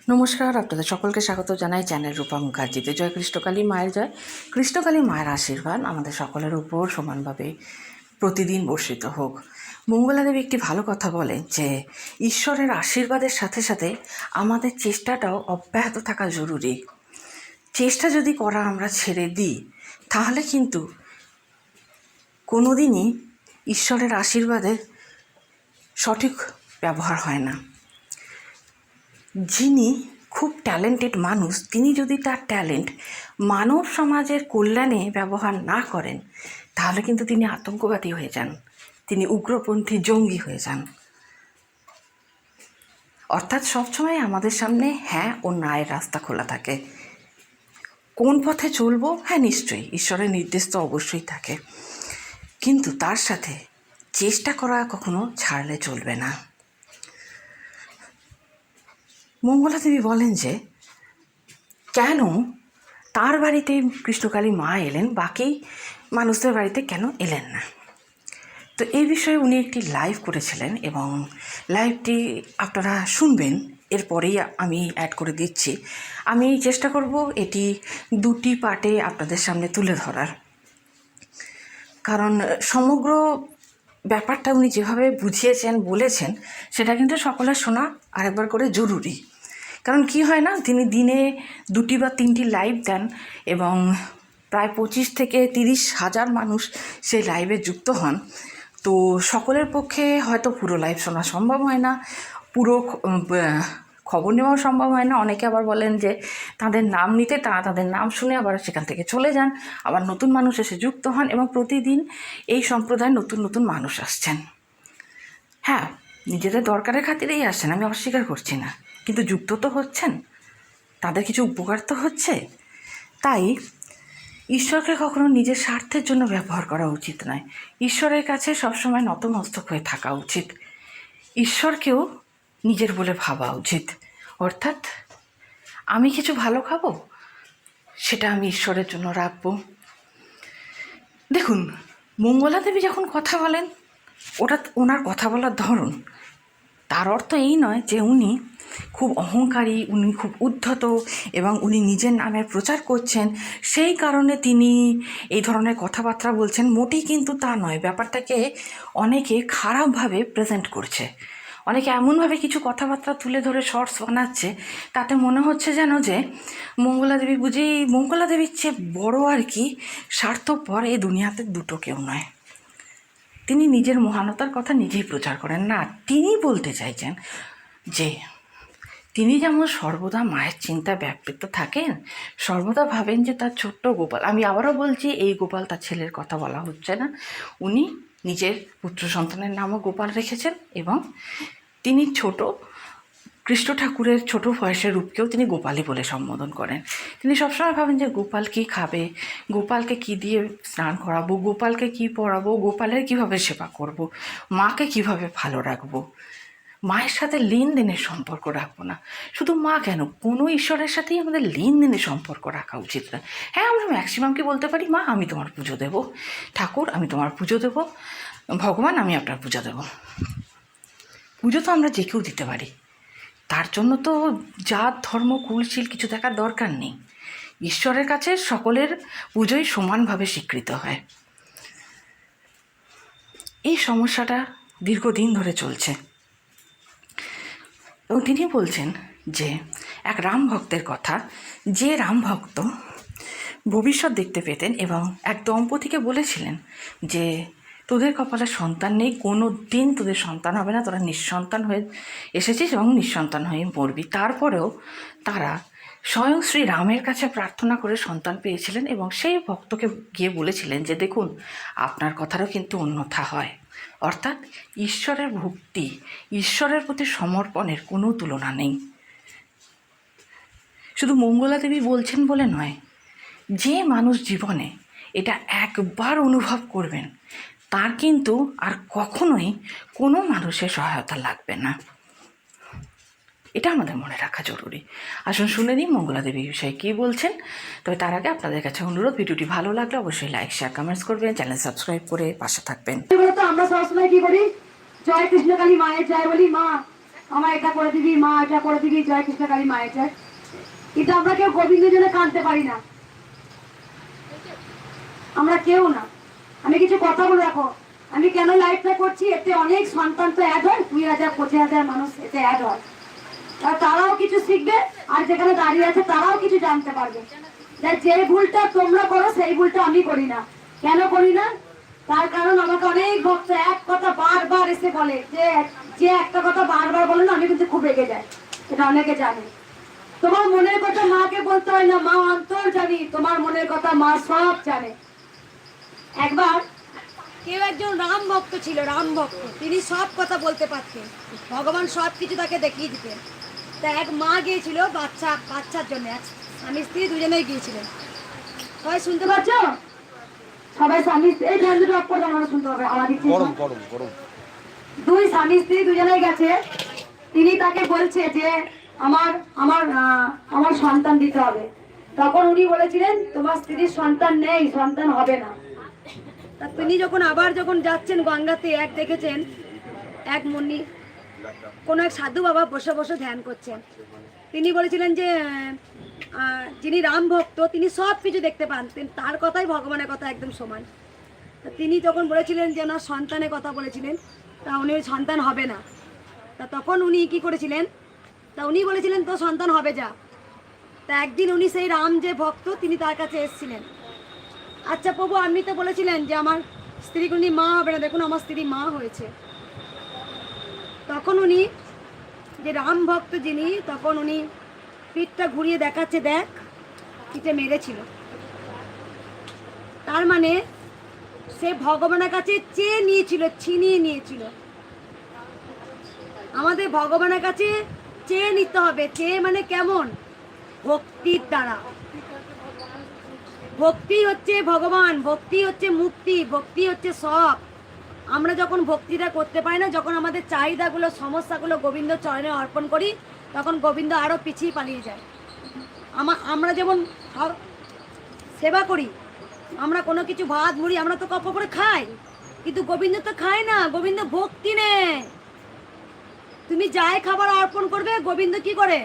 নমস্কার, আপনাদের সকলকে স্বাগত জানাই চ্যানেল রূপা মুখার্জিতে। জয় কৃষ্ণকালী মায়ের জয়। কৃষ্ণকালী মায়ের আশীর্বাদ আমাদের সকলের উপর সমানভাবে প্রতিদিন বর্ষিত হোক। মঙ্গলা দেবী একটি ভালো কথা বলেন যে ঈশ্বরের আশীর্বাদের সাথে সাথে আমাদের চেষ্টাটাও অব্যাহত থাকা জরুরি। চেষ্টা যদি করা আমরা ছেড়ে দিই তাহলে কিন্তু কোনোদিনই ঈশ্বরের আশীর্বাদের সঠিক ব্যবহার হয় না। যিনি খুব ট্যালেন্টেড মানুষ, তিনি যদি তার ট্যালেন্ট মানব সমাজের কল্যাণে ব্যবহার না করেন তাহলে কিন্তু তিনি আতঙ্কবাদী হয়ে যান, তিনি উগ্রপন্থী জঙ্গি হয়ে যান। অর্থাৎ সবসময় আমাদের সামনে হ্যাঁ ও নায়ের রাস্তা খোলা থাকে। কোন পথে চলবো? হ্যাঁ, নিশ্চয়ই ঈশ্বরের নির্দেশ তো অবশ্যই থাকে, কিন্তু তার সাথে চেষ্টা করা কখনো ছাড়লে চলবে না। মঙ্গলা দেবী বলেন যে কেন তার বাড়িতে কৃষ্ণকালী মা এলেন, বাকি মানুষদের বাড়িতে কেন এলেন না। তো এই বিষয়ে উনি একটি লাইভ করেছিলেন এবং লাইভটি আপনারা শুনবেন, এরপরেই আমি অ্যাড করে দিচ্ছি। আমি চেষ্টা করব এটি দুটি পার্টে আপনাদের সামনে তুলে ধরার, কারণ সমগ্র ব্যাপারটা উনি যেভাবে বুঝিয়েছেন বলেছেন সেটা কিন্তু সকলের শোনা আরেকবার করে জরুরি। কারণ কি হয় না, তিনি দিনে 2টি বা 3টি লাইভ দেন এবং প্রায় 25 থেকে 30 হাজার মানুষ সেই লাইভে যুক্ত হন। তো সকলের পক্ষে হয়তো পুরো লাইভ শোনা সম্ভব হয় না, পুরো খবর নেওয়াও সম্ভব হয় না। অনেকে আবার বলেন যে তাদের নাম নিতে, তাদের নাম শুনে আবার সেখান থেকে চলে যান, আবার নতুন মানুষ এসে যুক্ত হন এবং প্রতিদিন এই সম্প্রদায়ে নতুন নতুন মানুষ আসছেন। হ্যাঁ, নিজেদের দরকারের খাতিরেই আসছেন, আমি অস্বীকার করছি না, কিন্তু যুক্ত তো হচ্ছেন, তাদের কিছু উপকার তো হচ্ছে। তাই ঈশ্বরকে কখনো নিজের স্বার্থের জন্য ব্যবহার করা উচিত নয়। ঈশ্বরের কাছে সবসময় নতমস্তক হয়ে থাকা উচিত, ঈশ্বরকেও নিজের বলে ভাবা উচিত। অর্থাৎ আমি কিছু ভালো খাবো, সেটা আমি ঈশ্বরের জন্য রাখবো। দেখুন, মঙ্গলা দেবী যখন কথা বলেন, ওনার কথা বলার ধরন, তার অর্থ এই নয় যে উনি খুব অহংকারী, উনি খুব উদ্ধত এবং উনি নিজের নামের প্রচার করছেন সেই কারণে তিনি এই ধরনের কথাবার্তা বলছেন, মোটেই কিন্তু তা নয়। ব্যাপারটাকে অনেকে খারাপভাবে প্রেজেন্ট করছে, অনেকে এমনভাবে কিছু কথাবার্তা তুলে ধরে শর্টস বানাচ্ছে, তাতে মনে হচ্ছে যেন যে মঙ্গলা দেবী মঙ্গলা দেবীর চেয়ে বড় আর কি স্বার্থপর এই দুনিয়াতে দুটো কেউ নয়। তিনি নিজের মহানতার কথা নিজেই প্রচার করেন না। তিনি বলতে চাইছেন যে তিনি যেমন সর্বদা মায়ের চিন্তায় ব্যাপৃত থাকেন, সর্বদা ভাবেন যে তার ছোট্ট গোপাল, আমি আবারও বলছি এই গোপাল তার ছেলের কথা বলা হচ্ছে না, উনি নিজের পুত্র সন্তানের নামও গোপাল রেখেছেন এবং তিনি ছোট কৃষ্ণ ঠাকুরের ছোট বয়সের রূপকেও তিনি গোপালই বলে সম্বোধন করেন। তিনি সবসময় ভাবেন যে গোপাল কী খাবে, গোপালকে কী দিয়ে স্নান করাবো, গোপালকে কী পরাবো, গোপালের কীভাবে সেবা করব, মাকে কীভাবে ভালো রাখবো, মায়ের সাথে লেনদেনের সম্পর্ক রাখবো না। শুধু মা কেন, কোনো ঈশ্বরের সাথেই আমাদের লেনদেনের সম্পর্ক রাখা উচিত না। হ্যাঁ, আমরা ম্যাক্সিমামকে বলতে পারি মা আমি তোমার পুজো দেবো, ঠাকুর আমি তোমার পুজো দেবো, ভগবান আমি আপনার পুজো দেবো। পুজো তো আমরা যে কেউ দিতে পারি, তার জন্য তো জাত ধর্ম কুলশীল কিছু দেখার দরকার নেই। ঈশ্বরের কাছে সকলের পুজোই সমানভাবে স্বীকৃত হয়। এই সমস্যাটা দীর্ঘদিন ধরে চলছে এবং তিনি বলছেন যে এক রাম ভক্তের কথা, যে রাম ভক্ত ভবিষ্যৎ দেখতে পেতেন এবং এক দম্পতিকে বলেছিলেন যে তোদের কপালে সন্তান নেই, কোনো দিন তোদের সন্তান হবে না, তোরা নিঃসন্তান হয়ে এসেছিস এবং নিঃসন্তান হয়ে মরবি। তারপরেও তারা স্বয়ং শ্রী রামের কাছে প্রার্থনা করে সন্তান পেয়েছিলেন এবং সেই ভক্তকে গিয়ে বলেছিলেন যে দেখুন আপনার কথারও কিন্তু অন্যথা হয়। অর্থাৎ ঈশ্বরের ভক্তি, ঈশ্বরের প্রতি সমর্পণের কোনো তুলনা নেই। শুধু মঙ্গলা দেবী বলছেন বলে নয়, যে মানুষ জীবনে এটা একবার অনুভব করবেন তার কিন্তু আর কখনোই কোনো মানুষের সহায়তা লাগবে না, এটা আমাদের মনে রাখা জরুরি। আসুন শুনে নিই মঙ্গলা দেবীর বিষয়ে কী বলছেন। তবে তার আগে আপনাদের কাছে অনুরোধ, ভিডিওটি ভালো লাগলে অবশ্যই লাইক শেয়ার কমেন্টস করবেন, চ্যানেল সাবস্ক্রাইব করে পাশে থাকবেন। আমরা সবসময় কি করি, জয় কৃষ্ণকালী মায়ের জয় বলি, মা আমার এটা করে দিবি মা, এটা করে দিবি, জয় কৃষ্ণকালী মায়ের জয়। কিন্তু আমরা কেউ গোবিন্দের জন্য কাঁদতে পারি না, আমরা কেউ না। আমি কিছু কথা বলে রাখো, আমি কেন লাইভটা করছি, এতে অনেক সন্তান তো অ্যাড হয়, 20,000-25,000 মানুষ এতে অ্যাড হয়, আর তারাও কিছু শিখবে, আর যেখানে দাঁড়িয়ে আছে তারাও কিছু জানতে পারবে। যে ভুলটা তোমরা করো সেই ভুলটা আমি করি না। কেন করি না? তার কারণ আমাকে অনেক ভক্ত এক কথা বারবার এসে বলে, যে একটা কথা বারবার বলে না, আমি কিন্তু খুব রেগে যাই, এটা অনেকে জানে। তোমার মনের কথা মাকে বলতে হয় না, মা অন্তর জানি, তোমার মনের কথা মা সব জানে। একবার কেউ একজন রাম ভক্ত ছিল, রাম ভক্ত, তিনি সব কথা বলতে পারতেন, ভগবান সব কিছু তাকে দেখিয়ে দিতেন। তা এক মা গিয়েছিল বাচ্চার জন্য, স্বামী স্ত্রী দুজনেই গিয়েছিলেন। সবাই শুনতে পাচ্ছ? সবাই স্বামী এই ধ্যানটা অপ করে আমরা শুনতে হবে, আমার দিচ্ছি। দুই স্বামী স্ত্রী দুজনেই গেছে, তিনি তাকে বলছে যে আমার আমার আমার সন্তান দিতে হবে। তখন উনি বলেছিলেন তোমার স্ত্রীর সন্তান নেই, সন্তান হবে না। তা তিনি যখন যাচ্ছেন গঙ্গাতে, দেখেছেন এক মুনি, কোন এক সাধু বাবা বসে বসে ধ্যান করছেন। তিনি বলেছিলেন যে যিনি রাম ভক্ত তিনি সব কিছু দেখতে পান, তার কথাই ভগবানের কথা একদম সমান। তা তিনি তখন বলেছিলেন যে ওনার সন্তানের কথা বলেছিলেন, তা উনি সন্তান হবে না। তা তখন উনি কি করেছিলেন, তা উনি বলেছিলেন তো সন্তান হবে যা। তা একদিন উনি সেই রাম যে ভক্ত তিনি তার কাছে এসেছিলেন, আচ্ছা প্রভু আপনি তো বলেছিলেন যে আমার স্ত্রী উনি মা হবে না, দেখুন আমার স্ত্রী মা হয়েছে। তখন উনি যে রাম ভক্ত যিনি, তখন উনি পিঠটা ঘুরিয়ে দেখাচ্ছে, দেখ পিঠে মেরেছিল। তার মানে সে ভগবানের কাছে চেয়ে নিয়েছিল, ছিনিয়ে নিয়েছিল। আমাদের ভগবানের কাছে চেয়ে নিতে হবে। চেয়ে মানে কেমন? ভক্তির দ্বারা। ভক্তি হচ্ছে ভগবান, ভক্তি হচ্ছে মুক্তি, ভক্তি হচ্ছে সব। আমরা যখন ভক্তিটা করতে পারি না, যখন আমাদের চাহিদাগুলো সমস্যাগুলো গোবিন্দ চরণে অর্পণ করি, তখন গোবিন্দ আরও পিছিয়ে পালিয়ে যায়। আমরা যেমন সেবা করি, আমরা কোনো কিছু ভাত মুড়ি আমরা তো কপ করে খাই, কিন্তু গোবিন্দ তো খায় না, গোবিন্দ ভক্তি নেয়। তুমি যাই খাবার অর্পণ করবে গোবিন্দ কি করে,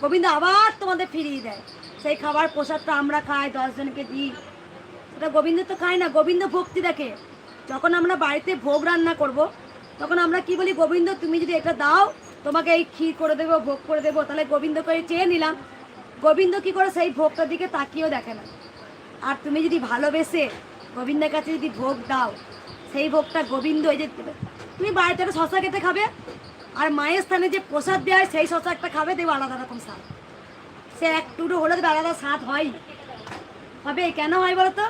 গোবিন্দ আবার তোমাদের ফিরিয়ে দেয়। সেই খাবার প্রসাদটা আমরা খাই, 10 জনকে দিই, ওটা গোবিন্দ তো খায় না, গোবিন্দ ভক্তি দেখে। যখন আমরা বাড়িতে ভোগ রান্না করব, তখন আমরা কি বলি, গোবিন্দ তুমি যদি এটা দাও তোমাকে এই ক্ষীর করে দেবো, ভোগ করে দেবো, তাহলে গোবিন্দকে চেয়ে নিলাম। গোবিন্দ কি করে সেই ভোগটার দিকে তাকিয়েও দেখে না। আর তুমি যদি ভালোবেসে গোবিন্দের কাছে যদি ভোগ দাও, সেই ভোগটা গোবিন্দ এই যে তুমি বাড়িতে একটা শশা খেতে খাবে, আর মায়ের স্থানে যে প্রসাদ দেওয়া হয় সেই শশা একটা খাবে, দেখবে আলাদা রকম স্বাদ। সে এক টুকরো হলে দেবে আলাদা স্বাদ হয়, হবে। কেন হয় বলো তো?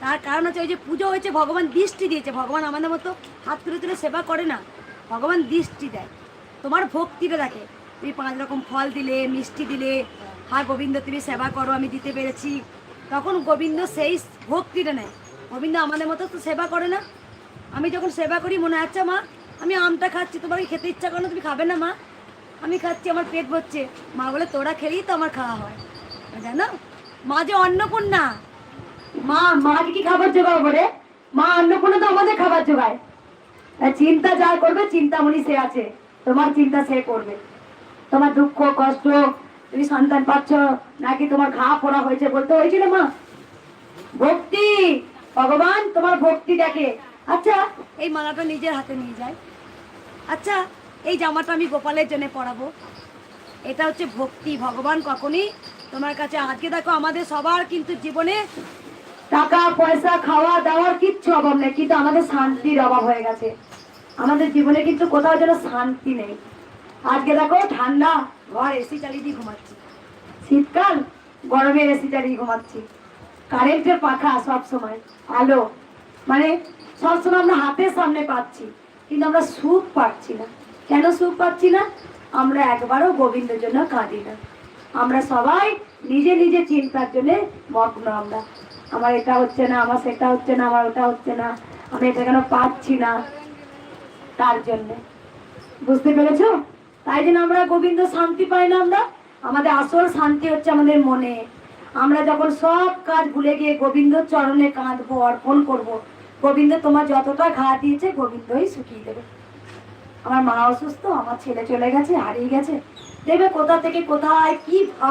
তার কারণ হচ্ছে ওই যে পুজো হয়েছে, ভগবান দৃষ্টি দিয়েছে। ভগবান আমাদের মতো হাত তুলে তুলে সেবা করে না, ভগবান দৃষ্টি দেয়, তোমার ভক্তিটা দেখে। তুমি 5 রকম ফল দিলে, মিষ্টি দিলে, হ্যাঁ গোবিন্দ তুমি সেবা করো, আমি দিতে পেরেছি, তখন গোবিন্দ সেই ভক্তিটা নেয়। গোবিন্দ আমাদের মতো তো সেবা করে না। আমি যখন সেবা করি মনে হয়, আচ্ছা মা আমি আমটা খাচ্ছি, তোমার খেতে ইচ্ছা করো না, তুমি খাবে না মা? আমি খাচ্ছি, আমার পেট ভরছে। মা বলে তোরা খেলেই তো আমার খাওয়া হয়, জানো? মা যে অন্নপূর্ণা, মাকে কি খাবার জোগাও বলে? মা অন্নপূর্ণা তো আমাদের খাবার জোগায়। চিন্তা যা করবে, চিন্তামণি সে আছে, তোমার চিন্তা সে করবে। তোমার দুঃখ কষ্ট, তুমি সন্তান পাচ্ছ নাকি তোমার ঘা ফোড়া হয়েছে, বলতে হয়েছিল মা? ভক্তি, ভগবান তোমার ভক্তি দেখে। আচ্ছা এই মালাটা নিজের হাতে নিয়ে যায়, আচ্ছা এই জামাটা আমি গোপালের জন্য পরাবো, এটা হচ্ছে ভক্তি। ভগবান কখনই তোমার কাছে, আজকে দেখো আমাদের সবার কিন্তু জীবনে টাকা পয়সা খাওয়া দাওয়ার কিচ্ছু অভাব নেই, কিন্তু আমাদের শান্তির অভাব হয়ে গেছে। আমাদের জীবনে কিন্তু কোথাও যেন শান্তি নেই। আজকে দেখো ঠান্ডা, ঘর এসি চালিয়ে দিয়ে ঘুমাচ্ছি, শীতকাল গরমে এসি চালিয়ে ঘুমাচ্ছি, কারেন্টের পাখা সব সময়, আলো, মানে সবসময় আমরা হাতের সামনে পাচ্ছি, কিন্তু আমরা সুখ পাচ্ছি না। কেন সুখ পাচ্ছি না? আমরা একবারও গোবিন্দের জন্য কাঁদি না। আমরা সবাই নিজে নিজে চিন্তার জন্য মগ্ন। আমরা আমার এটা হচ্ছে না, আমার সেটা হচ্ছে না, আমার ওটা হচ্ছে না, আমি এটা কেন পাচ্ছি না, তার জন্য। বুঝতে পেরেছো? তাই জন্য আমরা গোবিন্দ শান্তি পাই না। আমরা আমাদের আসল শান্তি হচ্ছে আমাদের মনে। আমরা যখন সব কাজ ভুলে গিয়ে গোবিন্দ চরণে কাঁদবো, অর্পণ করব, গোবিন্দ তোমার যতটা ঘা দিয়েছে গোবিন্দই শুকিয়ে দেবে। আমার মা অসুস্থ, আমার ছেলে চলে গেছে, হারিয়ে গেছে, দেবে কোথা থেকে কোথায় কি ভাবে